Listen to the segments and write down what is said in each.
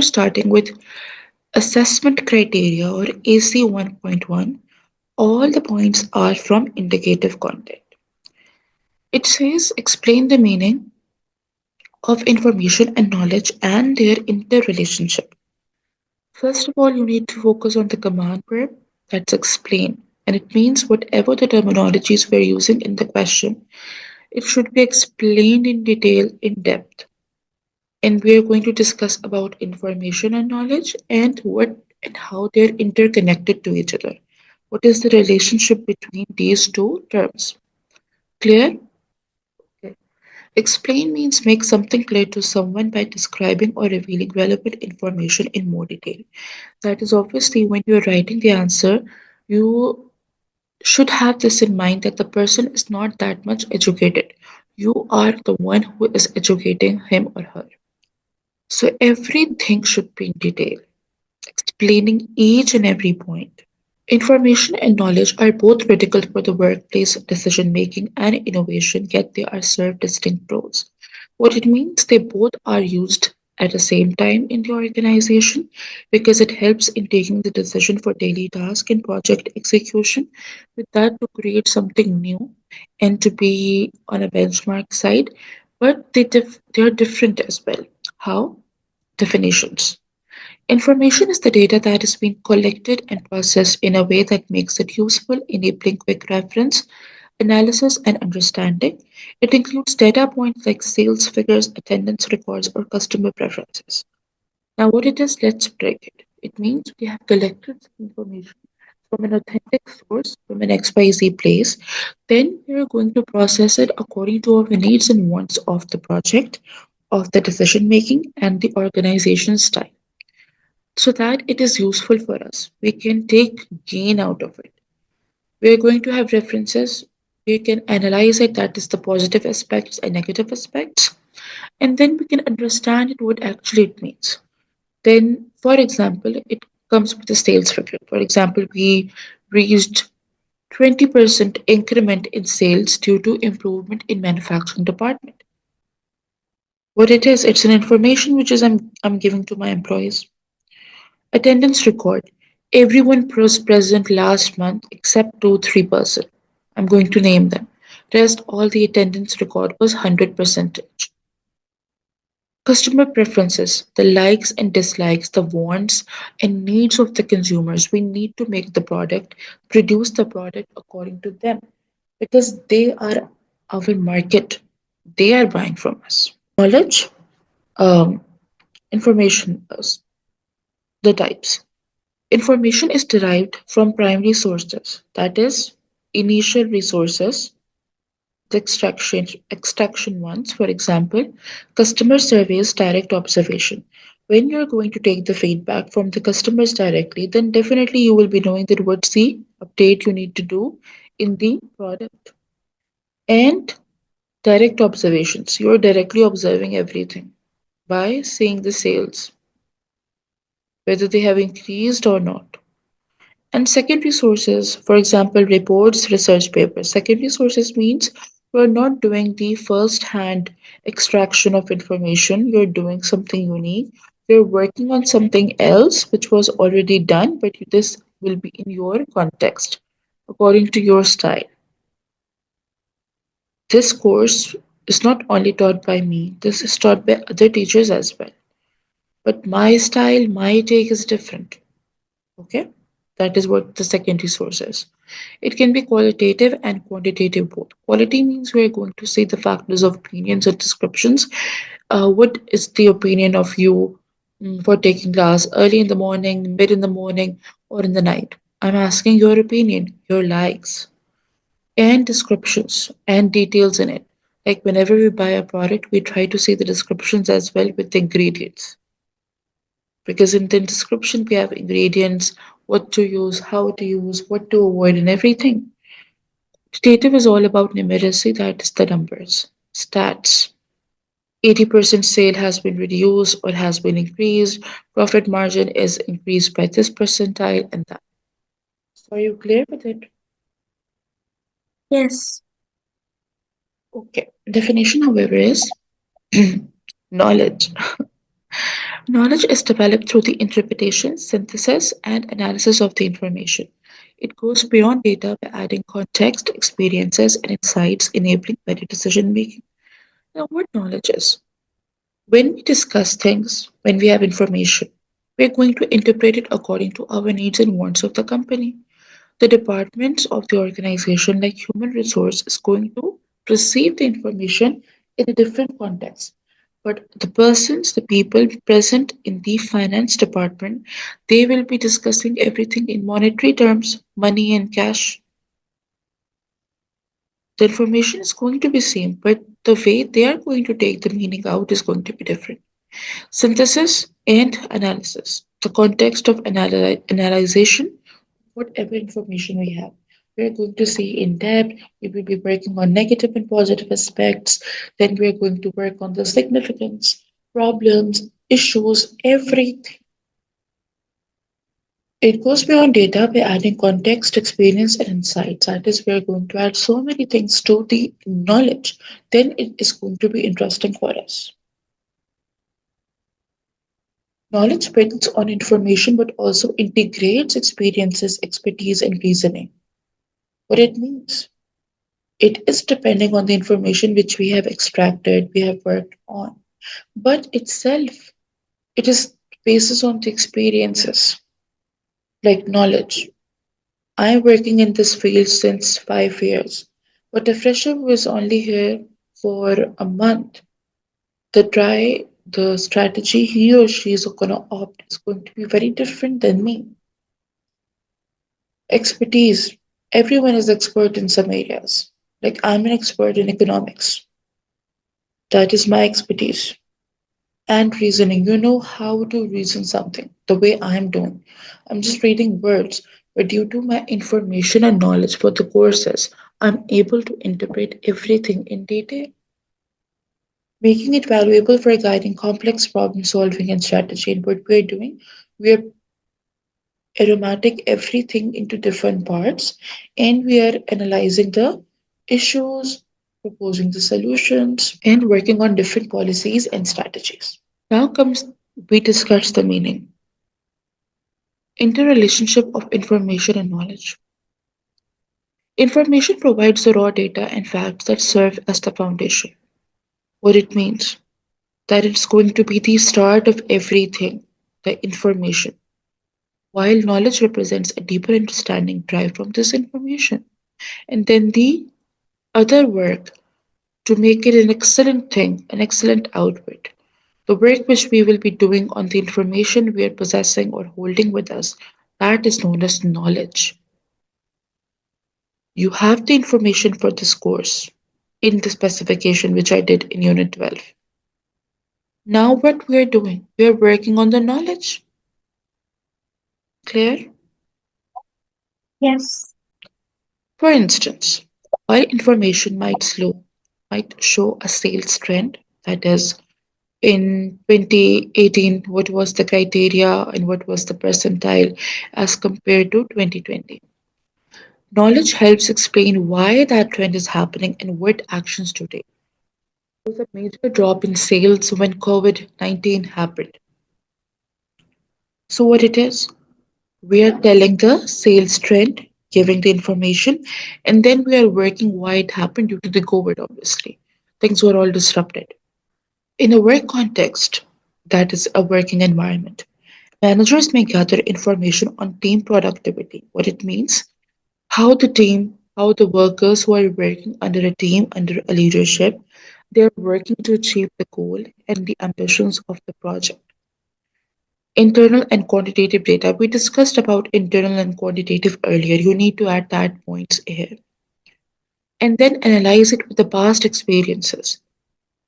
are starting with assessment criteria or AC 1.1. All the points are from indicative content. It says explain the meaning of information and knowledge and their interrelationship. First of all, you need to focus on the command verb, that's explain. And it means whatever the terminologies we're using in the question, it should be explained in detail, in depth. And we are going to discuss about information and knowledge and what and how they're interconnected to each other. What is the relationship between these two terms? Clear? Okay. Explain means make something clear to someone by describing or revealing relevant information in more detail. That is obviously when you're writing the answer, you should have this in mind that the person is not that much educated. You are the one who is educating him or her. So everything should be in detail, explaining each and every point. Information and knowledge are both critical for the workplace decision making and innovation, yet they are served distinct roles. What it means, they both are used at the same time in the organization because it helps in taking the decision for daily task and project execution. With that, to create something new and to be on a benchmark side, but they are different as well. How? Definitions. Information is the data that is being collected and processed in a way that makes it useful, enabling quick reference, analysis, and understanding. It includes data points like sales figures, attendance records, or customer preferences. Now, what it is, let's break it. It means we have collected some information from an authentic source, from an XYZ place. Then we are going to process it according to our needs and wants of the project, of the decision making, and the organization style so that it is useful for us. We can take gain out of it. We are going to have references. We can analyze it, that is the positive aspects and negative aspects, and then we can understand it what actually it means. Then, for example, it comes with a sales figure. For example, we reached 20% increment in sales due to improvement in manufacturing department. What it is, it's an information which is I'm giving to my employees. Attendance record. Everyone was present last month except 2 3 person. I'm going to name them. Rest all the attendance record was 100%. Customer preferences, the likes and dislikes, the wants and needs of the consumers. We need to make the product, produce the product according to them because they are our market. They are buying from us. Knowledge, um, information, the types. Information is derived from primary sources, that is, initial resources, the extraction ones, for example, customer surveys, direct observation. When you're going to take the feedback from the customers directly, then definitely you will be knowing that what's the update you need to do in the product. And direct observations, you're directly observing everything by seeing the sales, whether they have increased or not. And secondary sources, for example, reports, research papers. Secondary sources means you're not doing the first hand extraction of information, you're doing something unique. You're working on something else which was already done, but this will be in your context according to your style. This course is not only taught by me, this is taught by other teachers as well. But my style, my take is different. Okay? That is what the secondary source is. It can be qualitative and quantitative both. Quality means we are going to say the factors of opinions or descriptions. What is the opinion of you for taking class early in the morning, mid in the morning, or in the night? I'm asking your opinion, your likes, and descriptions and details in it. Like whenever we buy a product, we try to see the descriptions as well with the ingredients because in the description we have ingredients, what to use, how to use, what to avoid, and everything. Quantitative is all about numeracy, that is the numbers, stats. 80% sale has been reduced or has been increased, profit margin is increased by this percentile and that. So are you clear with it? Yes. Okay. Definition, however, is knowledge. Knowledge is developed through the interpretation, synthesis, and analysis of the information. It goes beyond data by adding context, experiences, and insights, enabling better decision making. Now, what knowledge is? When we discuss things, when we have information, we're going to interpret it according to our needs and wants of the company. The departments of the organization, like human resource, is going to receive the information in a different context. But the persons, the people present in the finance department, they will be discussing everything in monetary terms, money and cash. The information is going to be same, but the way they are going to take the meaning out is going to be different. Synthesis and analysis. The context of analyzation, whatever information we have. We are going to see in depth, we will be working on negative and positive aspects, then we are going to work on the significance, problems, issues, everything. It goes beyond data by adding context, experience, and insights. That is, we are going to add so many things to the knowledge. Then it is going to be interesting for us. Knowledge builds on information but also integrates experiences, expertise, and reasoning. What it means? It is depending on the information which we have extracted, we have worked on. But itself, it is basis on the experiences, like knowledge. I am working in this field since 5 years, but a fresher who is only here for a month, the strategy he or she is going to opt is going to be very different than me. Expertise. Everyone is expert in some areas. Like I'm an expert in economics. That is my expertise. And reasoning. You know how to reason something the way I'm doing. I'm just reading words, but due to my information and knowledge for the courses, I'm able to interpret everything in detail, making it valuable for guiding complex problem solving and strategy. And what we're doing, we're aromatic everything into different parts and we are analyzing the issues, proposing the solutions, and working on different policies and strategies. Now comes we discuss the meaning. Interrelationship of information and knowledge. Information provides the raw data and facts that serve as the foundation. What it means? That it's going to be the start of everything, the information, while knowledge represents a deeper understanding derived from this information. And then the other work to make it an excellent thing, an excellent output. The work which we will be doing on the information we are possessing or holding with us, that is known as knowledge. You have the information for this course in the specification which I did in Unit 12. Now, what we are doing, we are working on the knowledge. Clear? Yes. For instance, while information might show a sales trend, that is, in 2018, what was the criteria and what was the percentile as compared to 2020. Knowledge helps explain why that trend is happening and what actions to take. There was a major drop in sales when COVID-19 happened. So, what it is? We are telling the sales trend, giving the information, and then we are working why it happened due to the COVID, obviously. Things were all disrupted. In a work context, that is a working environment, managers may gather information on team productivity, what it means, how the workers who are working under a team, under a leadership, they are working to achieve the goal and the ambitions of the project. Internal and quantitative data. We discussed about internal and quantitative earlier. You need to add that points here. And then analyze it with the past experiences.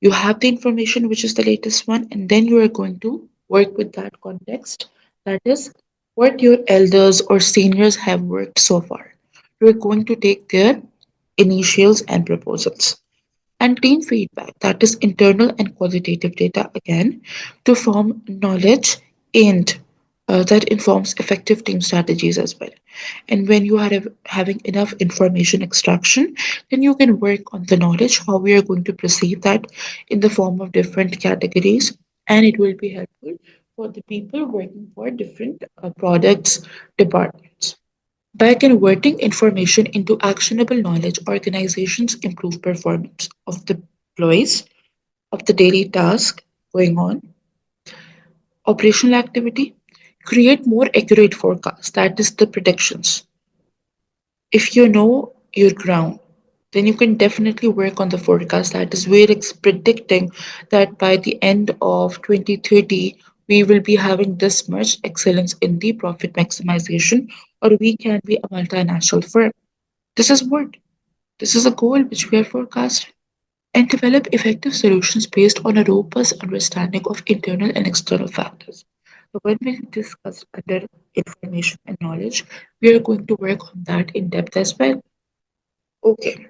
You have the information, which is the latest one, and then you are going to work with that context. That is what your elders or seniors have worked so far. You're going to take their initials and proposals. And team feedback, that is internal and qualitative data again, to form knowledge and that informs effective team strategies as well. And when you are having enough information extraction, then you can work on the knowledge, how we are going to perceive that in the form of different categories, and it will be helpful for the people working for different products departments. By converting information into actionable knowledge, organizations improve performance of the employees, of the daily task going on, operational activity, create more accurate forecasts, that is the predictions. If you know your ground, then you can definitely work on the forecast that is where it's predicting that by the end of 2030 we will be having this much excellence in the profit maximization, or we can be a multinational firm. This is what, this is a goal which we are forecasting, and develop effective solutions based on a robust understanding of internal and external factors. So when we discuss under information and knowledge, we are going to work on that in depth as well. Okay.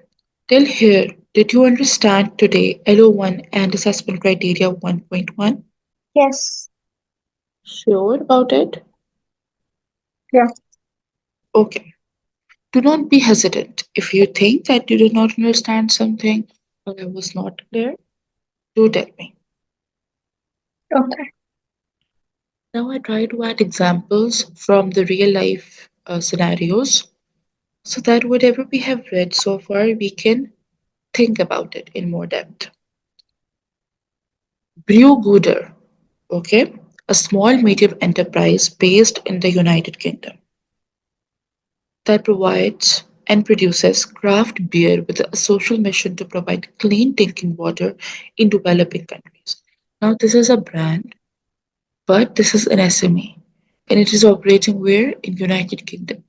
Till here, did you understand today LO1 and assessment criteria 1.1? Yes. Sure about it? Yeah. Okay. Do not be hesitant. If you think that you did not understand something or I was not clear, do tell me. Okay. Now I try to add examples from the real life scenarios so that whatever we have read so far, we can think about it in more depth. Brew Gooder, okay, a small medium enterprise based in the United Kingdom that provides and produces craft beer with a social mission to provide clean drinking water in developing countries. Now, this is a brand, but this is an SME, and it is operating where in United Kingdom,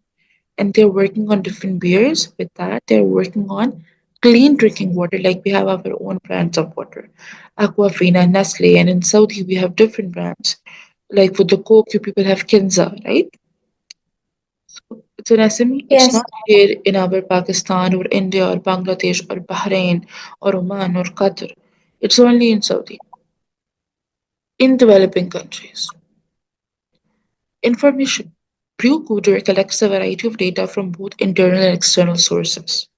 and they're working on different beers. With that, they're working on clean drinking water, like we have our own brands of water, Aquafina, Nestle, and in Saudi we have different brands. Like with the Coke, you people have Kinza, right? It's an SME. It's Yes. not here in our Pakistan or India or Bangladesh or Bahrain or Oman or Qatar. It's only in Saudi. In developing countries. Information. Brewcoder collects a variety of data from both internal and external sources.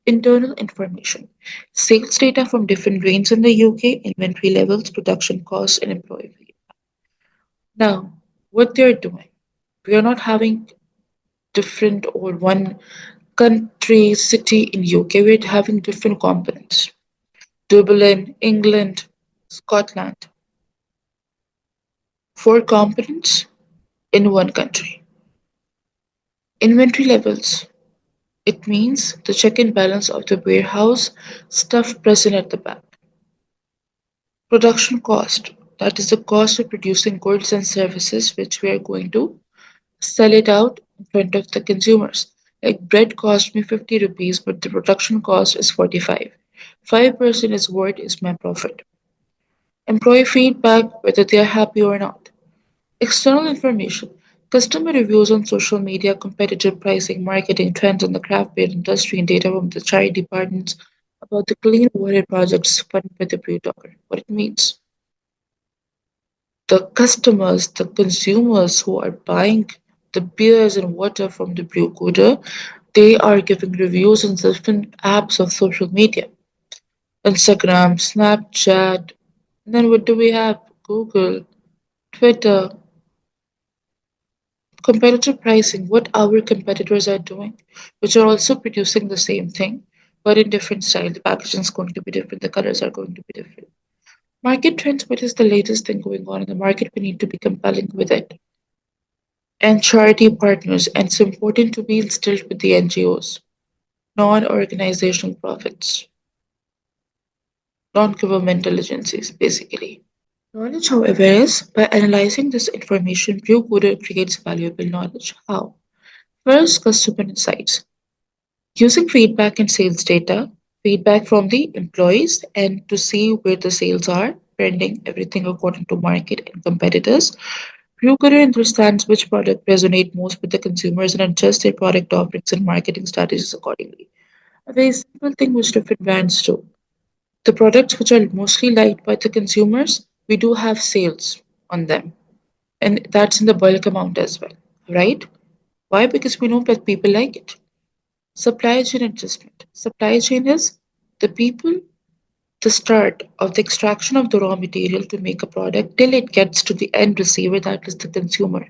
Internal information. Sales data from different brands in the UK, inventory levels, production costs, and employee fees. Now, what they're doing, we are not having different or one country, city in UK, we're having different components. Dublin, England, Scotland. Four components in one country. Inventory levels. It means the check and balance of the warehouse stuff present at the back. Production cost. That is the cost of producing goods and services which we are going to sell it out in front of the consumers. Like bread cost me 50 rupees, but the production cost is 45. 5% is what is my profit. Employee feedback, whether they are happy or not. External information. Customer reviews on social media, competitive pricing, marketing trends in the craft beer industry, and data from the charity departments about the clean water projects funded by the brew talker. What it means. The customers, the consumers who are buying the beers and water from the brew cooler, they are giving reviews on different apps of social media. Instagram, Snapchat, and then what do we have? Google, Twitter, competitive pricing, what our competitors are doing, which are also producing the same thing, but in different style. The packaging is going to be different, the colors are going to be different. Market trends, what is the latest thing going on in the market? We need to be compelling with it. And charity partners, and it's important to be instilled with the NGOs, non-organizational profits, non-governmental agencies, basically. Knowledge, however, is by analyzing this information, Blue creates valuable knowledge. How? First, customer insights. Using feedback and sales data, feedback from the employees, and to see where the sales are, trending everything according to market and competitors. Bluecoder understands which product resonate most with the consumers and adjusts their product offerings and marketing strategies accordingly. A very simple thing which different brands do. The products which are mostly liked by the consumers, we do have sales on them. And that's in the bulk amount as well. Right? Why? Because we know that people like it. Supply chain adjustment. Supply chain is the people, the start of the extraction of the raw material to make a product till it gets to the end receiver, that is the consumer.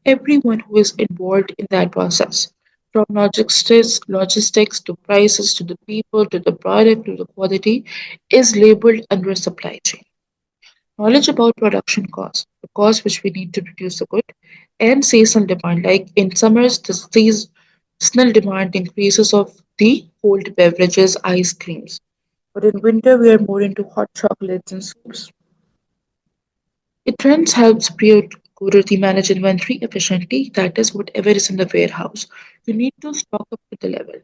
Everyone who is involved in that process, from logistics to prices to the people to the product to the quality, is labeled under supply chain. Knowledge about production costs, the cost which we need to produce a good, and seasonal demand. Like in summers, the seasonal demand increases of the cold beverages, ice creams. But in winter, we are more into hot chocolates and soups. It trends helps priority manage inventory efficiently. That is, whatever is in the warehouse, you need to stock up to the level.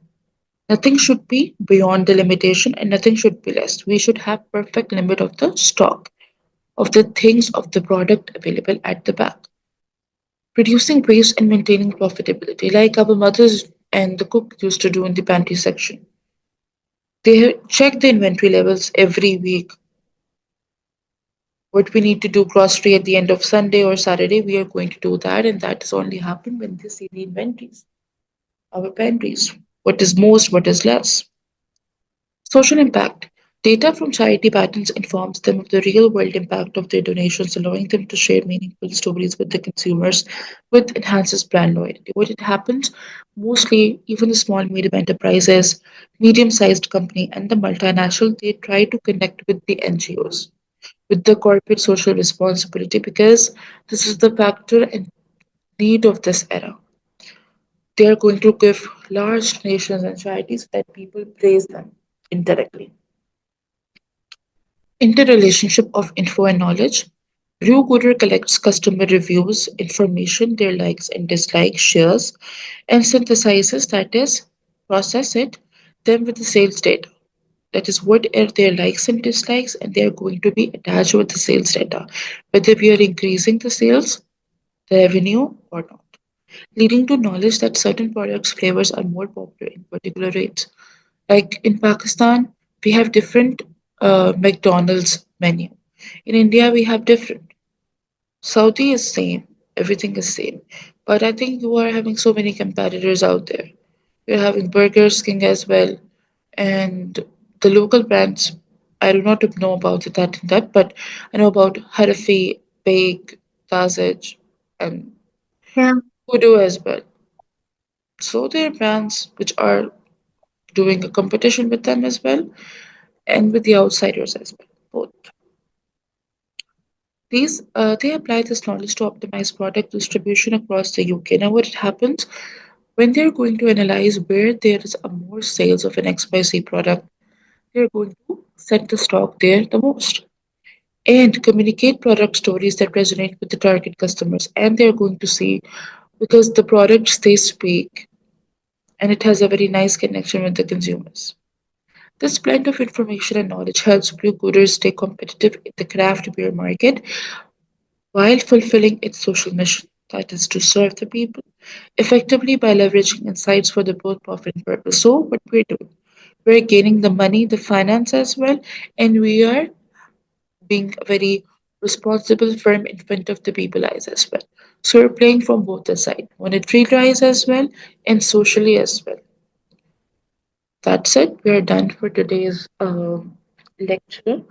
Nothing should be beyond the limitation, and nothing should be less. We should have perfect limit of the stock of the things of the product available at the back. Reducing waste and maintaining profitability, like our mothers and the cook used to do in the pantry section. They check the inventory levels every week. What we need to do grocery at the end of Sunday or Saturday, we are going to do that, and that is only happen when they see the inventories, our pantries. What is most, what is less. Social impact. Data from charity patterns informs them of the real world impact of their donations, allowing them to share meaningful stories with the consumers, which enhances brand loyalty. What it happens, mostly even the small medium enterprises, medium sized company, and the multinational, they try to connect with the NGOs, with the corporate social responsibility, because this is the factor and need of this era. They are going to give large nations and charities that people praise them indirectly. Interrelationship of info and knowledge. RuGooder collects customer reviews, information, their likes and dislikes, shares, and synthesizes, that is, process it, them with the sales data. That is, what are their likes and dislikes, and they are going to be attached with the sales data, whether we are increasing the sales, the revenue, or not, leading to knowledge that certain products' flavors are more popular in particular rates. Like in Pakistan, we have different McDonald's menu. In India, we have different. Saudi is same. Everything is same. But I think you are having so many competitors out there. You're having Burger King as well, and the local brands. I do not know about it that in depth, but I know about Harafi, Bake, Tazij, and Yeah. Kudu as well. So there are brands which are doing a competition with them as well, and with the outsiders as well. Both. They apply this knowledge to optimize product distribution across the UK. Now, what happens when they're going to analyze where there is a more sales of an XYZ product, they're going to set the stock there the most and communicate product stories that resonate with the target customers. And they're going to see, because the products they speak and it has a very nice connection with the consumers. This blend of information and knowledge helps Blue Cooters stay competitive in the craft beer market while fulfilling its social mission, that is to serve the people effectively by leveraging insights for the both profit and purpose. So, what we're doing, we're gaining the money, the finance as well, and we are being a very responsible firm in front of the people eyes as well. So, we're playing from both the side, monetary wise as well and socially as well. That's it. We're done for today's lecture.